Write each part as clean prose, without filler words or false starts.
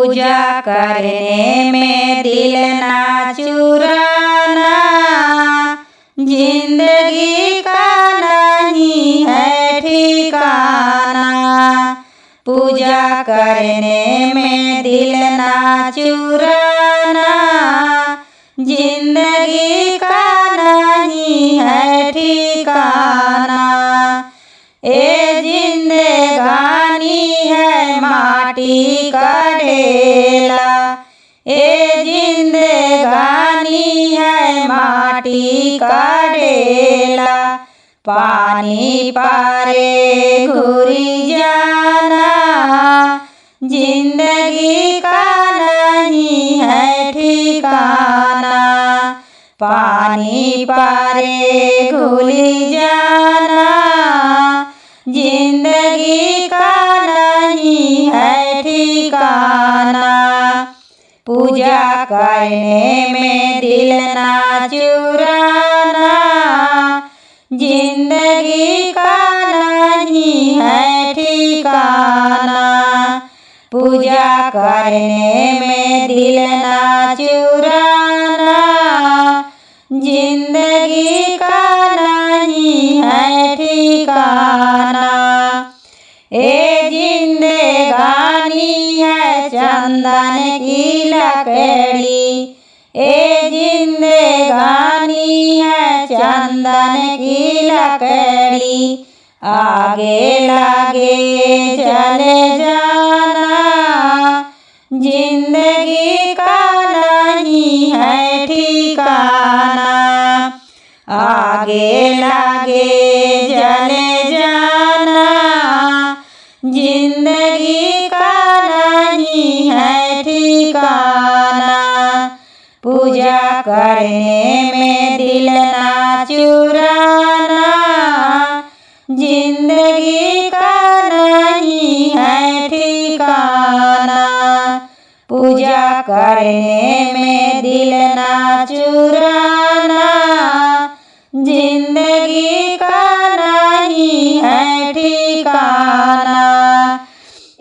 पूजा करने में दिल ना चुराना, जिंदगी का नहीं है ठिकाना। पूजा करने में दिल ना चुराना, जिंदगी का नहीं है ठिकाना। ए जिंदगानी है माटी का ढेला, ए जिंदगानी है माटी का ढेला। पानी पारे घुरी जाना, जिंदगी का नहीं है ठिकाना। पानी पारे घुली जाना, जिंदगी का नहीं है ठिकाना। पूजा करने में दिल ना चुराना, जिंदगी का नहीं है ठिकाना। पूजा करने में दिल ना चुराना, जिंदगी का नहीं है ठिकाना। ए जिंदगानी है चंदन की लकड़ी, ए जिंदगानी है चंदन की लकड़ी। आगे लागे चले जाना, जिंदगी का नहीं है ठिकाना। आगे लागे चले जाना, जिंदगी का नहीं है ठिकाना। पूजा करने में दिल ना चुराना, जिंदगी का नहीं है ठिकाना। पूजा करने में दिल ना चुराना, जिंदगी का नहीं है ठिकाना।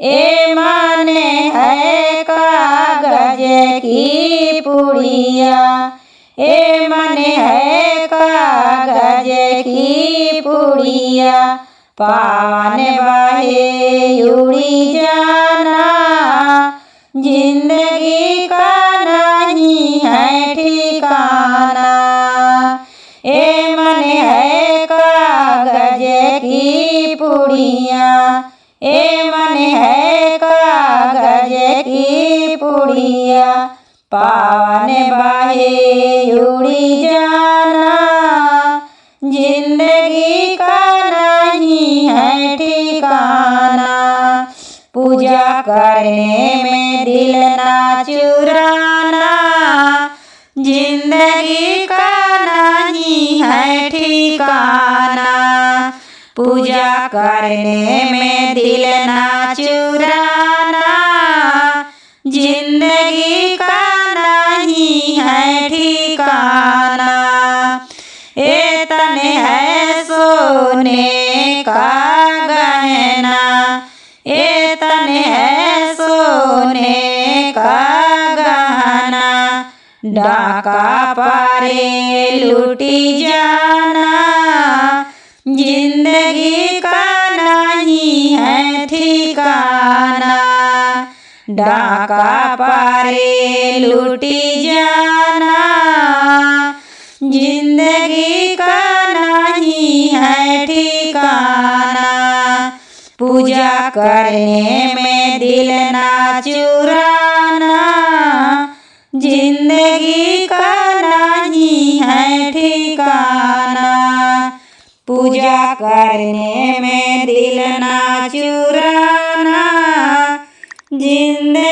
ए माने है कागज की पुड़िया, ए मने है कागज की पुड़िया। पावन बहे उड़ी जाना, जिंदगी का नहीं है ठिकाना। ए मने है कागज की पुड़िया, ए मने है कागज की पुड़िया। पावन बहे उड़ी जाना, जिंदगी का नहीं है ठिकाना। पूजा करने में दिल ना चुराना, जिंदगी का नहीं है ठिकाना। पूजा करने में दिल ना चुराना, जिंदगी का नहीं है ठिकाना। ए तन है सोने का गहना, ए तन है सोने का गहना। डाका पारे लूटी जाना, जिंदगी का नहीं है ठिकाना। डाका पारे लूटी जाना, जिंदगी का नहीं है ठिकाना। पूजा करने में दिल ना चुराना, जिंदगी का नहीं है ठिकाना। पूजा करने में दिल ना चुराना, जिंदगी